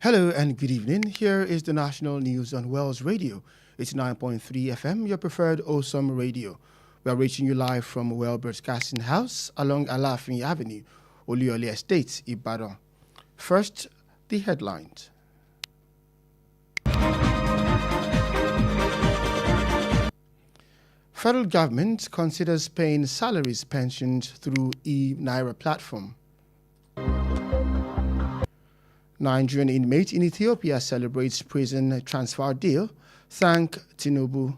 Hello and good evening. Here is the national news on Wells Radio. It's 9.3 FM, your preferred awesome radio. We are reaching you live from Well Broadcasting House along Alafin Avenue, Oluyole Estate, Ibadan. First, the headlines. Federal government considers paying salaries pensions through e-Naira platform. Nigerian inmate in Ethiopia celebrates prison transfer deal. Thank Tinubu.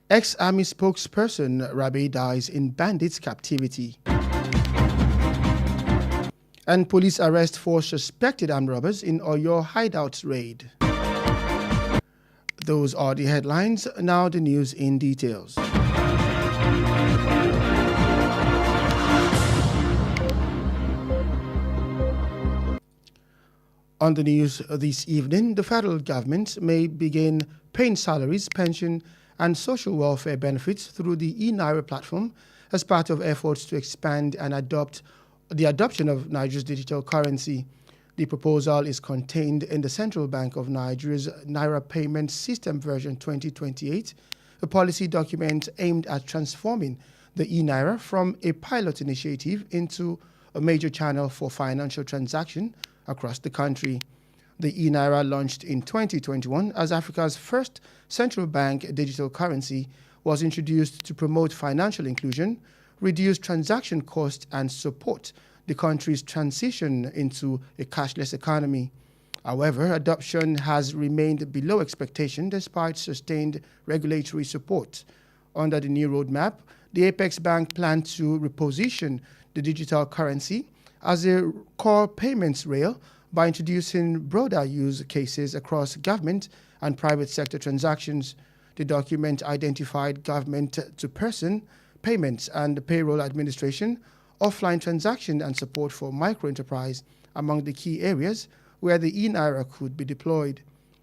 Ex-army spokesperson Rabi dies in bandits' captivity. And police arrest 4 suspected armed robbers in Oyo hideout raid. Those are the headlines. Now the news in details. On the news this evening, the federal government may begin paying salaries, pension, and social welfare benefits through the e-Naira platform as part of efforts to expand and adopt the adoption of Nigeria's digital currency. The proposal is contained in the Central Bank of Nigeria's Naira Payment System version 2028, a policy document aimed at transforming the e-Naira from a pilot initiative into a major channel for financial transaction across the country. The e-Naira, launched in 2021 as Africa's first central bank digital currency, was introduced to promote financial inclusion, reduce transaction costs, and support the country's transition into a cashless economy. However, adoption has remained below expectation despite sustained regulatory support. Under the new roadmap, the Apex Bank plans to reposition the digital currency as a core payments rail by introducing broader use cases across government and private sector transactions. The document identified government-to-person payments and payroll administration, offline transaction, and support for microenterprise among the key areas where the e-Naira could be deployed.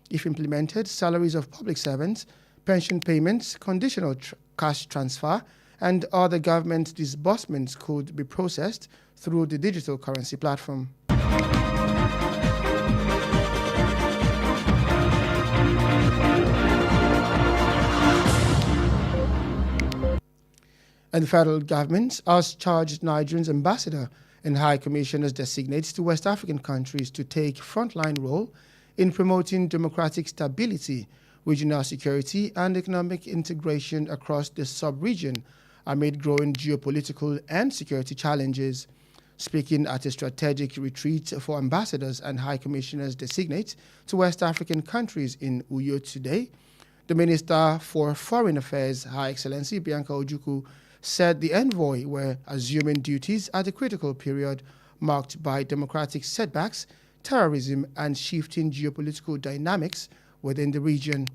If implemented, salaries of public servants, pension payments, conditional cash transfer, and other government disbursements could be processed through the digital currency platform. And the federal government has charged Nigeria's ambassador and high commissioners designated to West African countries to take frontline role in promoting democratic stability, regional security, and economic integration across the sub-region amid growing geopolitical and security challenges. Speaking at a strategic retreat for ambassadors and high commissioners designate to West African countries in Uyo today, the Minister for Foreign Affairs, Her Excellency Bianca Ojukwu, said the envoy were assuming duties at a critical period marked by democratic setbacks, terrorism, and shifting geopolitical dynamics within the region.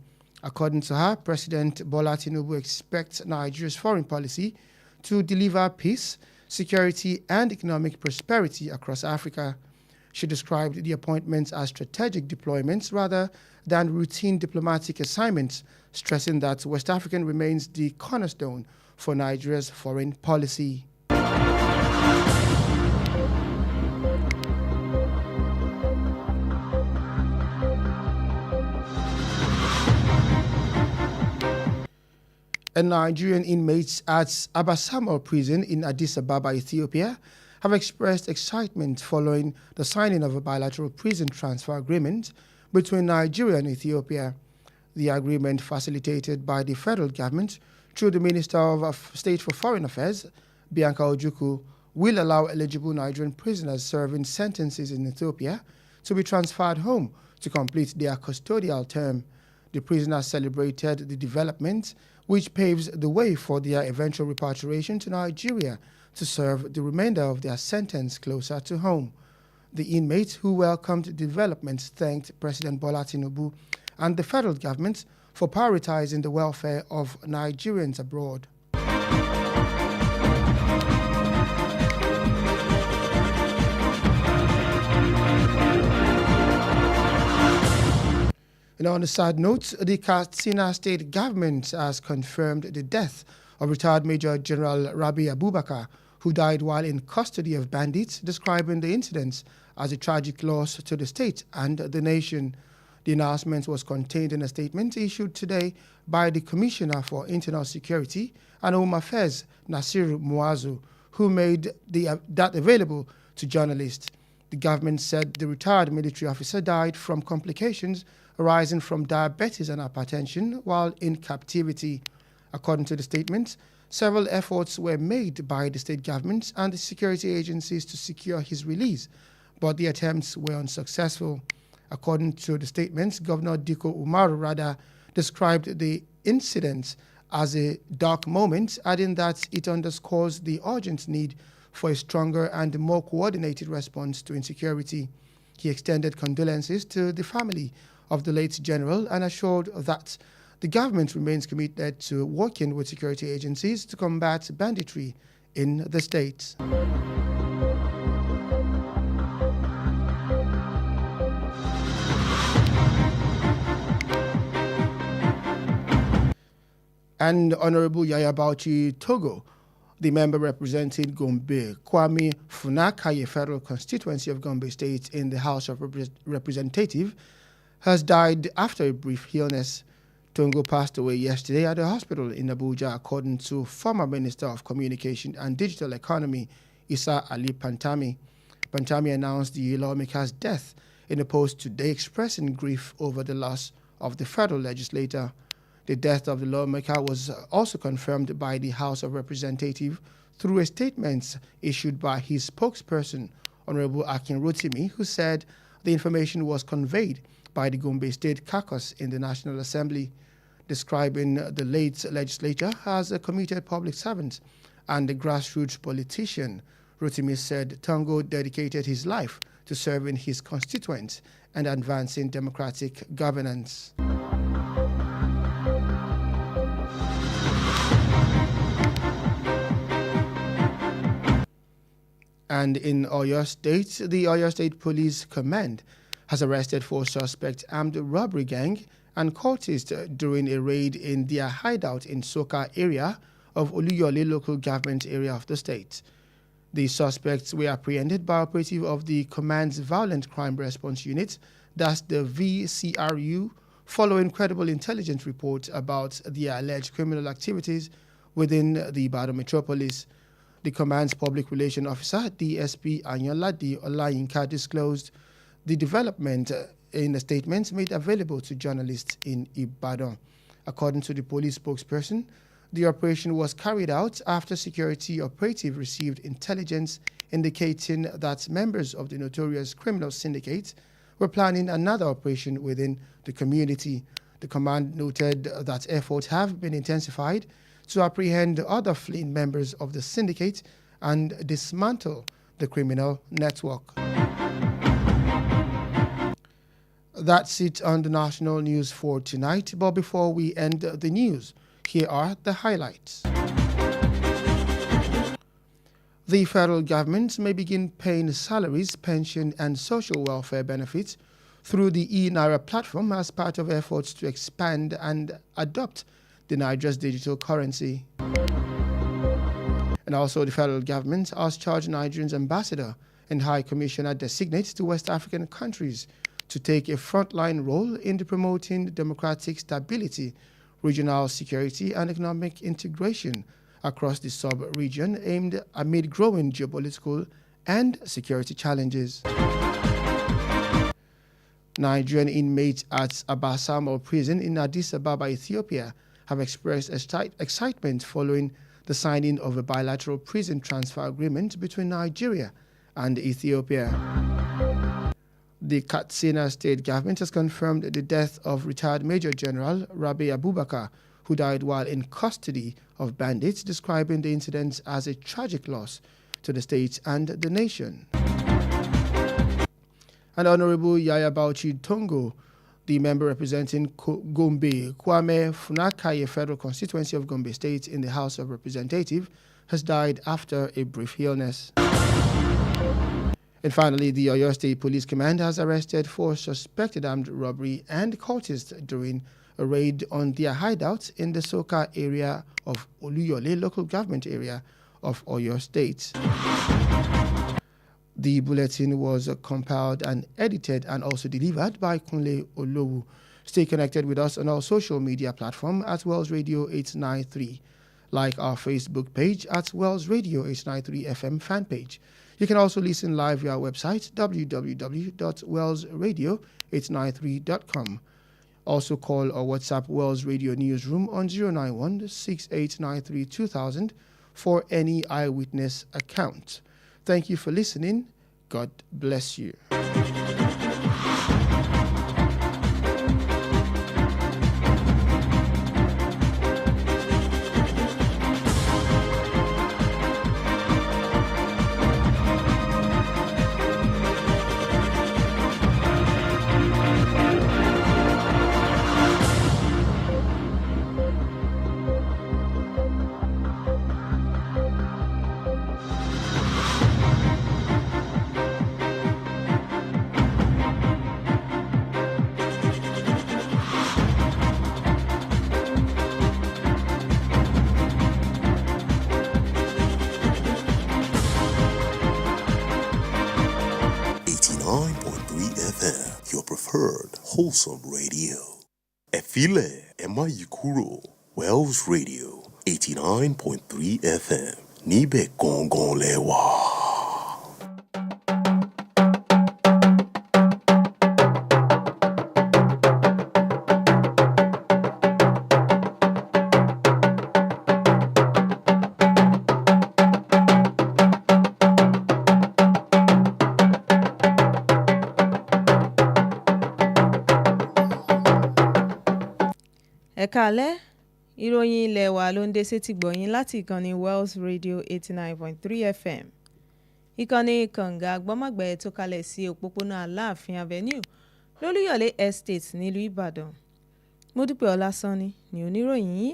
According to her, President Bola Tinubu expects Nigeria's foreign policy to deliver peace, security, and economic prosperity across Africa. She described the appointments as strategic deployments rather than routine diplomatic assignments, stressing that West Africa remains the cornerstone for Nigeria's foreign policy. And Nigerian inmates at Abasamor prison in Addis Ababa, Ethiopia, have expressed excitement following the signing of a bilateral prison transfer agreement between Nigeria and Ethiopia. The agreement, facilitated by the federal government through the Minister of State for Foreign Affairs, Bianca Ojukwu, will allow eligible Nigerian prisoners serving sentences in Ethiopia to be transferred home to complete their custodial term. The prisoners celebrated the development, which paves the way for their eventual repatriation to Nigeria to serve the remainder of their sentence closer to home. The inmates who welcomed the development thanked President Bola Tinubu and the federal government for prioritizing the welfare of Nigerians abroad. And on a sad note, the Katsina state government has confirmed the death of retired Major General Rabi Abubakar, who died while in custody of bandits, describing the incidents as a tragic loss to the state and the nation. The announcement was contained in a statement issued today by the Commissioner for Internal Security and Home Affairs, Nasir Muazu, who made that available to journalists. The government said the retired military officer died from complications arising from diabetes and hypertension while in captivity. According to the statement, several efforts were made by the state government and the security agencies to secure his release, but the attempts were unsuccessful. According to the statement, Governor Diko Umar rather described the incident as a dark moment, adding that it underscores the urgent need for a stronger and more coordinated response to insecurity. He extended condolences to the family of the late general and assured that the government remains committed to working with security agencies to combat banditry in the state. And Honorable Yaya Bauchi Togo, the member representing Gombe, Kwame Funakaye Federal Constituency of Gombe State in the House of Representatives, has died after a brief illness. Tongo passed away yesterday at a hospital in Abuja, according to former Minister of Communication and Digital Economy, Issa Ali Pantami. Pantami announced the lawmaker's death in a post today expressing grief over the loss of the federal legislator. The death of the lawmaker was also confirmed by the House of Representatives through a statement issued by his spokesperson, Honorable Akin Rotimi, who said the information was conveyed by the Gombe State Caucus in the National Assembly, describing the late legislator as a committed public servant and a grassroots politician. Rotimi said Tongo dedicated his life to serving his constituents and advancing democratic governance. And in Oyo State, the Oyo State Police Command has arrested 4 suspect armed robbery gang and cultists during a raid in their hideout in Soka area of Oluyole local government area of the state. The suspects were apprehended by operative of the Command's Violent Crime Response Unit, that's the VCRU, following credible intelligence reports about their alleged criminal activities within the Ibadan metropolis. The Command's Public Relations Officer, DSP Anyolade Olayinka, disclosed the development in a statement made available to journalists in Ibadan. According to the police spokesperson, the operation was carried out after security operative received intelligence indicating that members of the notorious criminal syndicate were planning another operation within the community. The command noted that efforts have been intensified to apprehend other fleeing members of the syndicate and dismantle the criminal network. That's it on the national news for tonight. But before we end the news, here are the highlights. The federal government may begin paying salaries, pension, and social welfare benefits through the e-Naira platform as part of efforts to expand and adopt the Nigeria's digital currency. And also, the federal government has charged Nigeria's ambassador and high commissioner designate to West African countries to take a frontline role in promoting democratic stability, regional security, and economic integration across the sub-region aimed amid growing geopolitical and security challenges. Nigerian inmates at Abasamo prison in Addis Ababa, Ethiopia, have expressed excitement following the signing of a bilateral prison transfer agreement between Nigeria and Ethiopia. The Katsina state government has confirmed the death of retired Major General Rabi Abubakar, who died while in custody of bandits, describing the incident as a tragic loss to the state and the nation. And Honorable Yaya Bauchi Tongo, the member representing Gombe, Kwame Funakaye Federal Constituency of Gombe State in the House of Representatives, has died after a brief illness. And finally, the Oyo State Police Command has arrested 4 suspected armed robbery and cultists during a raid on their hideouts in the Soka area of Oluyole local government area of Oyo State. The bulletin was compiled and edited and also delivered by Kunle Olowu. Stay connected with us on our social media platform at Wells Radio 893. Like our Facebook page at Wells Radio 893 FM fan page. You can also listen live via our website www.wellsradio893.com. Also call or WhatsApp Wells Radio Newsroom on 091-6893-2000 for any eyewitness account. Thank you for listening. God bless you. Your preferred wholesome radio. Efile Emma Yukuro, Wells Radio 89.3 FM. Nibe Gongon Lewa. Ẹ̀kálẹ́ ìròyìn ilé wa ló ń dé sétí gbọ̀yìn láti ìkànnì Wells Radio 89.3 FM. Ìkànnì kànga gbọ́mọ̀gbẹ́ tó kalẹ̀ sí òpópónà Aláàfin Avenue lólúyọ̀lé Estate nílùú Ìbàdàn. Modupeola Sanni ni oníròyìn yìí.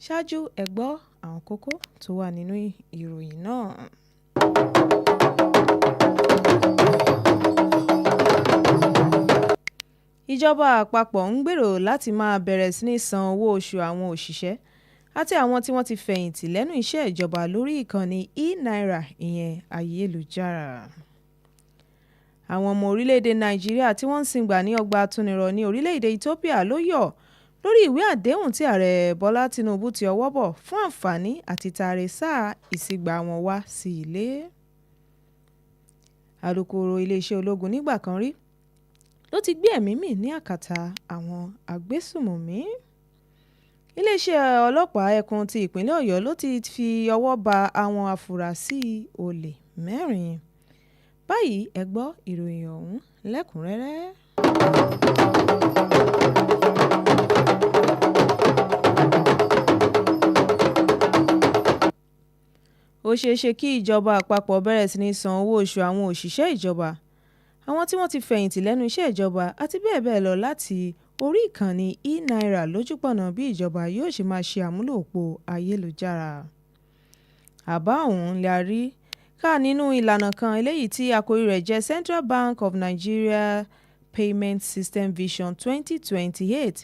Ṣáájú ẹ gbọ́ àwọn kókó tó wà nínú ìròyìn náà. Ìjọba àpapọ̀ ń gbèrò láti máa bẹ̀rẹ̀ sí ní san owó oṣù àwọn òṣìṣẹ́ àti àwọn tí wọ́n ti fẹ̀yìntì lẹ́nu iṣẹ́ ìjọba lórí ìkànnì e-naira ìyẹn ayélujára. Àwọn ọmọ orílẹ̀-èdè Nàìjíríà tí wọ́n ń sìngbà ní ọgbà àtúnirọ̀ ní orílẹ̀-èdè Ethiopia ló yọ̀ lórí ìwé àdéhùn tí ààrẹ Bọ́lá Tinubu ti ọwọ́ bọ̀ fún àǹfààní àti taari sáà ìsìngbà wọn wá sí ilé. Alukoro iléeṣẹ́ ológun nígbà kan rí ló ti gbé ẹ̀mí mì ní àkàtà àwọn agbésùmọ̀mí. Iléeṣẹ́ ọlọ́pàá ẹkùn ti ìpínlẹ̀ Ọ̀yọ́ ló ti fi ọwọ́ ba àwọn afurasí olè 4. Báyìí ẹ gbọ́ ìròyìn ọ̀hún lẹ́kùnrẹ́rẹ́. Ó ṣeé ṣe kí ìjọba àpapọ̀ bẹ̀rẹ̀ sí ní san owó oṣù àwọn òṣìṣẹ́ ìjọba, àwọn tí wọ́n ti fẹ̀yìntì lẹ́nu iṣẹ́ ìjọba àti bẹ́ẹ̀ bẹ́ẹ̀ lọ láti orí ìkànnì e-naira lójúpọ̀nà bí ìjọba yóò ṣe máa ṣe àmúlò òpó ayélujára. Àbá ọ̀hún la rí kà nínú ìlànà kan eléyìí tí àkórí rẹ̀ jẹ́ Central Bank of Nigeria Payment System Vision 2028.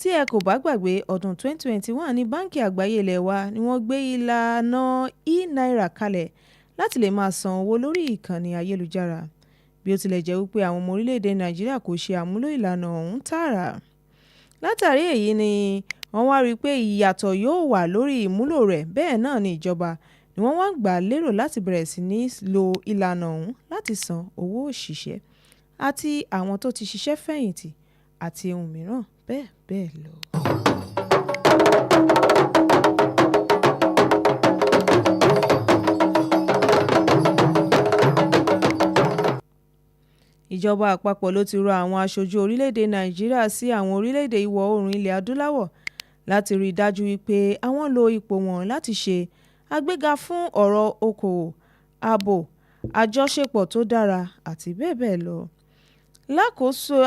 Tí ẹ kò bá gbàgbé, ọdún 2021 ní Báńkì Àgbáyé ilẹ̀ wa ni wọ́n gbé ìlànà e-naira kalẹ̀ láti lè máa san owó lórí ìkànnì ayélujára. Bí ó tilẹ̀ jẹ́ wípé àwọn ọmọ orílẹ̀-èdè Nàìjíríà kò ṣe àmúlò ìlànà ọ̀hún tààrà. Látàrí èyí ni wọ́n wá rí pé ìyàtọ̀ yóò wà lórí ìmúlò rẹ̀, bẹ́ẹ̀ náà ni ìjọba ni wọ́n wá gbà lérò láti bẹ̀rẹ̀ sí ní lo ìlànà ọ̀hún láti san owó òṣìṣẹ́ àti àwọn tó ti ṣiṣẹ́ fẹ̀yìntì àti ohun mìíràn bẹ́ẹ̀ bẹ́ẹ̀ lọ. Ìjọba àpapọ̀ ló ti rọ àwọn aṣojú orílẹ̀-èdè Nàìjíríà sí àwọn orílẹ̀-èdè ìwọ̀ oòrùn ilẹ̀ adúláwọ̀ láti rí i dájú wípé àwọn lo ipò wọn láti ṣe àgbéga fún ọ̀rọ̀ okòwò, ààbò, àjọṣepọ̀ tó dára àti bẹ́ẹ̀ bẹ́ẹ̀ lọ.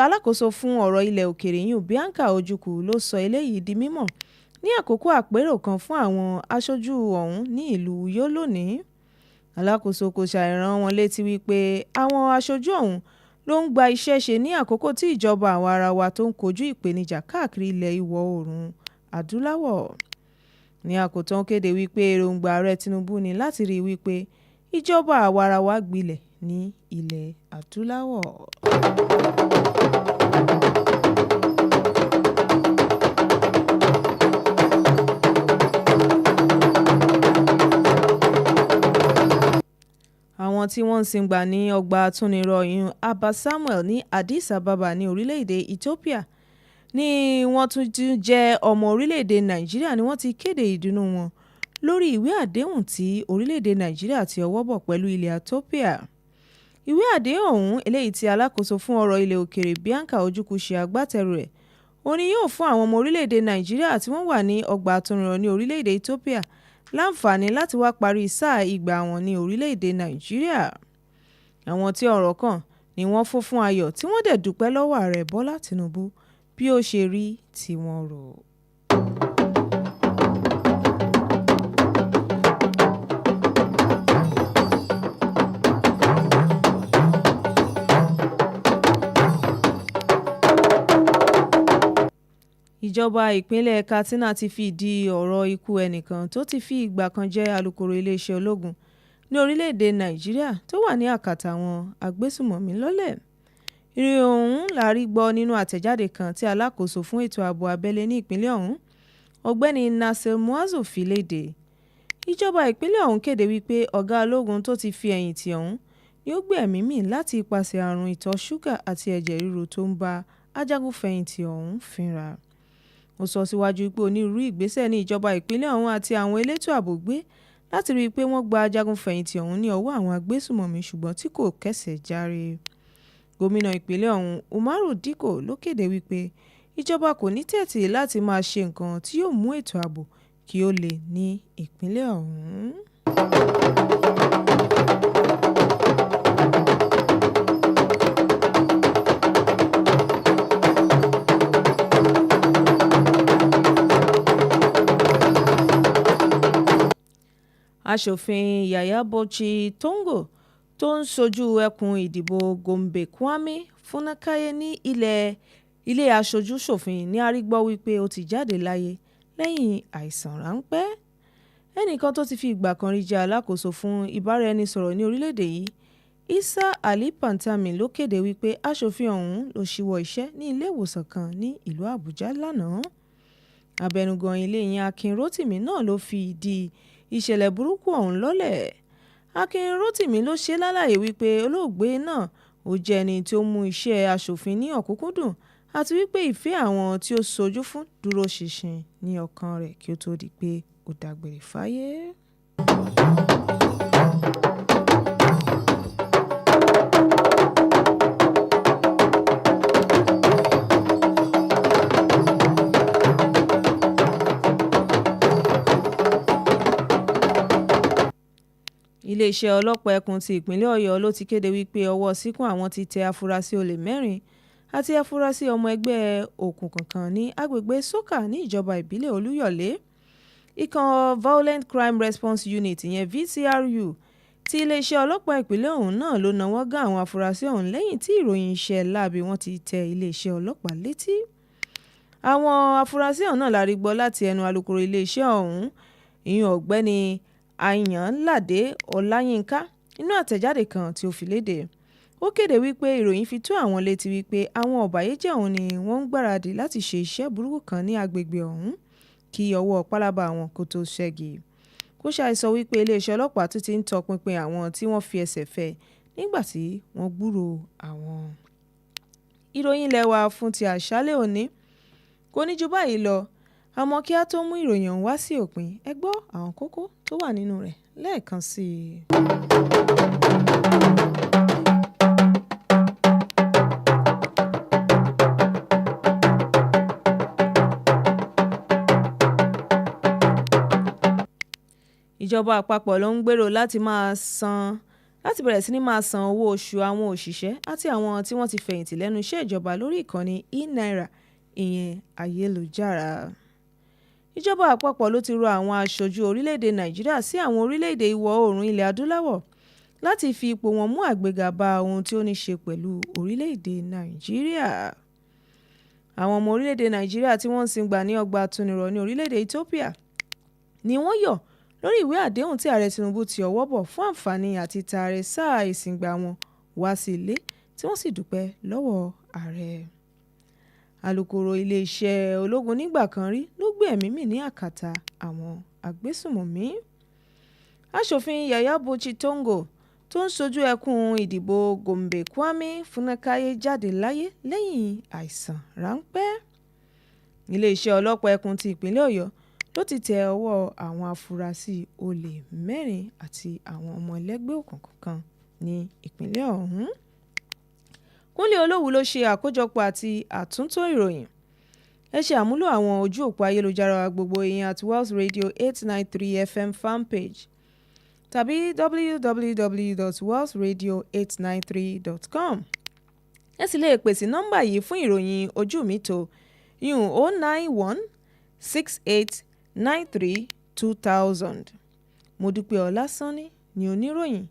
Alákòóso fún ọ̀rọ̀ ilẹ̀ òkèèrè Bianca Ojukwu ló sọ eléyìí di mímọ̀ ní àkókò àpérò kan fún àwọn aṣojú ọ̀hún ní ìlú Uyo lónìí. Alákòóso kò ṣàìrán wọn létí wípé àwọn aṣojú ọ̀hún ló ń gba iṣẹ́ ṣe ní àkókò tí ìjọba àwa-arawa tó ń kojú ìpèníjà káàkiri ilẹ̀ ìwọ̀ oòrùn adúláwọ̀. Ní àkótán ó kéde wípé èròǹgbà ààrẹ Tinubu ni láti rí wípé ìjọba àwarawa gbilẹ̀ ní ilẹ̀ adúláwọ̀. Àwọn tí wọ́n ń sìngbà ní ọgbà atúnirọ̀ Abba Samuel ní Addis Ababa ní orílẹ̀-èdè Ethiopia ni wọ́n tún jẹ́ ọmọ orílẹ̀-èdè Nàìjíríà ni wọ́n ti kéde ìdùnnú wọn lórí ìwé àdéhùn tí orílẹ̀-èdè Nàìjíríà ti ọwọ́ bọ̀ pẹ̀lú ilẹ̀ Ethiopia. Ìwé àdéhùn ọ̀hún eléyìí tí alákòóso fún ọ̀rọ̀ ilẹ̀ òkèèrè Bianca Ojukwu ṣe agbátẹrù rẹ̀ òun ni yóò fún àwọn ọmọ orílẹ̀-èdè Nàìjíríà tí wọ́n wà ní ọgbà atúnirọ̀ ní orílẹ̀-èdè Ethiopia láǹfààní láti wá parí sáà ìgbà wọn ní orílẹ̀-èdè Nàìjíríà. Àwọn tí ọ̀rọ̀ kàn ni wọ́n fún fún ayọ̀ tí wọ́n dẹ̀ dúpẹ́ lọ́wọ́ ààrẹ Bọ́lá Tinubu bí ó ṣe rí tí wọ́n rò. Ìjọba ìpínlẹ̀ Katsina ti fìdí ọ̀rọ̀ ikú ẹnìkan tó ti fi ìgbà kan jẹ́ alukoro iléeṣẹ́ ológun ní orílẹ̀-èdè Nàìjíríà tó wà ní àkàtà àwọn agbésùmọ̀mí lọ́lẹ̀. Ìròyìn ọ̀hún la rí gbọ́ nínú àtẹ̀jáde kan tí alákòóso fún ètò ààbò abẹ́lé ní ìpínlẹ̀ ọ̀hún ọ̀gbẹ́ni Nasir Muazu fi léde. Ìjọba ìpínlẹ̀ ọ̀hún kéde wípé ọ̀gá ológun tó ti fi ẹ̀yìntì ọ̀hún ni ó gbẹ̀mí mì láti ipasẹ̀ àrùn ìtọ̀ ṣúgà àti ẹ̀jẹ̀ ríru tó ń bá ajagunfẹ̀yìntì ọ̀hún fínra. Ó sọ síwájú pé onírúurú ìgbésẹ̀ ní ìjọba ìpínlẹ̀ ọ̀hún àti àwọn elétò ààbò gbé láti rí i pé wọ́n gba ajagunfẹ̀yìntì ọ̀hún ní ọwọ́ àwọn agbésùmọ̀mí ṣùgbọ́n tí kò kẹ́sẹ̀ járe. Gómìnà ìpínlẹ̀ ọ̀hún Umaru Dikko ló kéde wípé ìjọba kò ní tẹ́tí láti máa ṣe nǹkan tí yóò mú ètò ààbò kí ó le ní ìpínlẹ̀ ọ̀hún. Aṣòfin Yahaya Bauchi Tongo tó ń ṣojú ẹkùn ìdìbò Gombe Kwame Funakaye ní ilé aṣojú-ṣòfin ní a rí gbọ́ wípé ó ti jáde láyé lẹ́yìn àìsàn ráńpẹ́. Ẹnìkan tó ti fi ìgbà kan rí jẹ́ alákòóso fún ìbáraẹnisọ̀rọ̀ ní orílẹ̀-èdè yìí Isa Ali Pantami ló kéde wípé aṣòfin ọ̀hún ló ṣíwọ́ iṣẹ́ ní ilé ìwòsàn kan ní ìlú Àbújá lánàá. Abẹnugan ilé yẹn Akin Rotimi náà ló fi ìdí ìṣẹ̀lẹ̀ burúkú ọ̀hún lọ́lẹ̀. Akin Rotimi ló ṣe lálàyé wípé olóògbé náà ó jẹ́ ẹni tí ó mú iṣẹ́ aṣòfin ní ọ̀kúnkúndùn àti wípé ìfẹ́ àwọn tí ó ṣojú fún dúró ṣinṣin ní ọkàn rẹ̀ kí ó tó di pé ó dágbére fáyé. Iléeṣẹ́ ọlọ́pàá ẹkùn ti ìpínlẹ̀ Ọ̀yọ́ ló ti kéde wípé ọwọ́ ṣìkún àwọn ti tẹ afurasí olè 4 àti afurasí ọmọ ẹgbẹ́ òkùnkùn kan ní agbègbè Sókà ní ìjọba ìbílẹ̀ Olúyọ̀lé. Ikọ̀ Violent Crime Response Unit ìyẹn VCRU ti iléeṣẹ́ ọlọ́pàá ìpínlẹ̀ ọ̀hún náà ló náwó gán àwọn afurasí ọ̀hún lẹ́yìn tí ìròyìn iṣẹ́ láabi wọn ti tẹ iléeṣẹ́ ọlọ́pàá létí. Àwọn afurasí ọ̀hún náà la rí gbọ́ láti ẹnu alukoro iléeṣẹ́ ọ̀hún ìyẹn ọ̀gbẹ́ni Àyànládé Ọláyínká nínú àtẹ̀jáde kan tí ó fi léde. Ó kéde wípé ìròyìn fi tó àwọn létí wípé àwọn ọ̀bàyéjẹ́ ọ̀hún ni wọ́n ń gbáradì láti ṣe iṣẹ́ burúkú kan ní agbègbè ọ̀hún kí ọwọ́ pálábá àwọn kó tó ṣẹ́gi. Kó ṣàìsọ wípé iléeṣẹ́ ọlọ́pàá tún ti ń tọpinpin àwọn tí wọ́n fi ẹsẹ̀ fẹ́ nígbà tí wọ́n gbúròó àwọn. Ìròyìn ilé wa fún ti àṣálẹ́ òní kò ní ju báyìí lọ àmọ́ kí á tó mú ìròyìn ọ̀hún wá sí òpin ẹ gbọ́ àwọn kókó tó wà nínú rẹ̀ lẹ́ẹ̀kan sí i. Ìjọba àpapọ̀ ló ń gbèrò láti bẹ̀rẹ̀ sí ní máa san owó oṣù àwọn òṣìṣẹ́ àti àwọn tí wọ́n ti fẹ̀yìntì lẹ́nu iṣẹ́ ìjọba lórí ìkànnì e-naira ìyẹn ayélujára. Ìjọba àpapọ̀ ló ti rọ àwọn aṣojú orílẹ̀-èdè Nàìjíríà sí àwọn orílẹ̀-èdè ìwọ̀ oòrùn ilẹ̀ adúláwọ̀ láti fi ipò wọn mú àgbéga bá ohun tí ó ní ṣe pẹ̀lú orílẹ̀-èdè Nàìjíríà. Àwọn ọmọ orílẹ̀-èdè Nàìjíríà tí wọ́n ń sìngbà ní ọgbà àtúnirọ̀ ní orílẹ̀-èdè Ethiopia ni wọ́n yọ̀ lórí ìwé àdéhùn tí ààrẹ Tinubu ti ọwọ́ bọ̀ fún àǹfààní àti taari sáà ìsìngbà wọn wá sí ilé tí wọ́n sì dúpẹ́ lọ́wọ́ ààrẹ. Alukoro iléeṣẹ́ ológun nígbà kan rí ló gbé ẹ̀mí mì ní àkàtà àwọn agbésùmọ̀mí. Aṣòfin Yahaya Bauchi Tongo tó ń ṣojú ẹkùn ìdìbò Gombe Kwame Funakaye jáde láyé lẹ́yìn àìsàn ráńpẹ́. Iléeṣẹ́ ọlọ́pàá ẹkùn ti ìpínlẹ̀ Ọ̀yọ́ ló ti tẹ ọwọ́ àwọn afurasí olè 4 àti àwọn ọmọ ẹlẹ́gbẹ́ òkùnkùn kan ní ìpínlẹ̀ ọ̀hún. Kunle Olowu ló ṣe àkójọpọ̀ àti àtúntò ìròyìn. Ẹ ṣe àmúlò àwọn ojú òpó ayélujára gbogbo ìyẹn at Wells Radio 893 FM fanpage tàbí www.wellsradio893.com. Ẹ sì lè pè sí nọ́mbà yìí fún ìròyìn ojú mi tó 09168932000. Modupeola Sanni ni oníròyìn.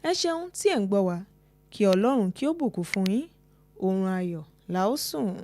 Ẹ ṣeun tí ẹ̀ ń gbọ́ wa. Kí Ọlọ́run kí ó bùkún fún yín. Oorun ayọ̀ la ó sùn.